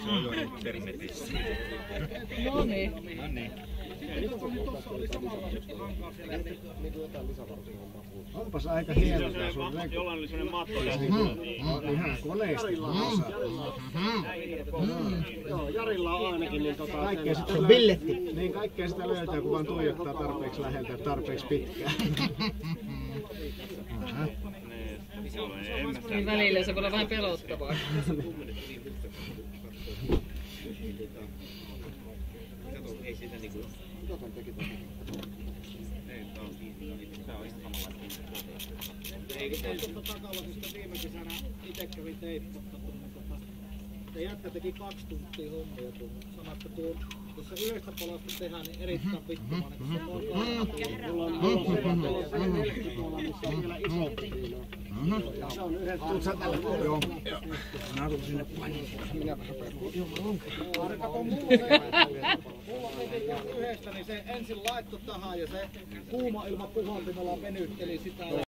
Se on jo internetissä. No niin. No niin. Onpas aika hieno tää sun reko. Jollain oli sellainen matto. Ihan koneesti. Joo, Jarilla on ainakin niin Kaikkea sitä on billetti. Niin, kaikkea sitä löytää, kun vaan tuijottaa tarpeeksi läheltä ja tarpeeksi pitkään. Niin välillä se voi olla vähän pelottavaa. Ei sitä niinku... Eikö tuosta takalasista viime kesänä itse kävin teipottamassa, niin jätkä teki 2 tuntia hommia tuolla. Sanoi, että tuossa yhdestä palasta tehdään niin erittäin vittumainen, kun se on mulla on se 40 tuolla, missä on vielä isompi siinä. Ja se on yhden tuntia tällä puolella. Joo. Mä tulen sinne painoon. Kato, mulla on yhdestä, niin se ensin laittoi tähän ja se kuuma ilma puhaltimella venytteli sitä.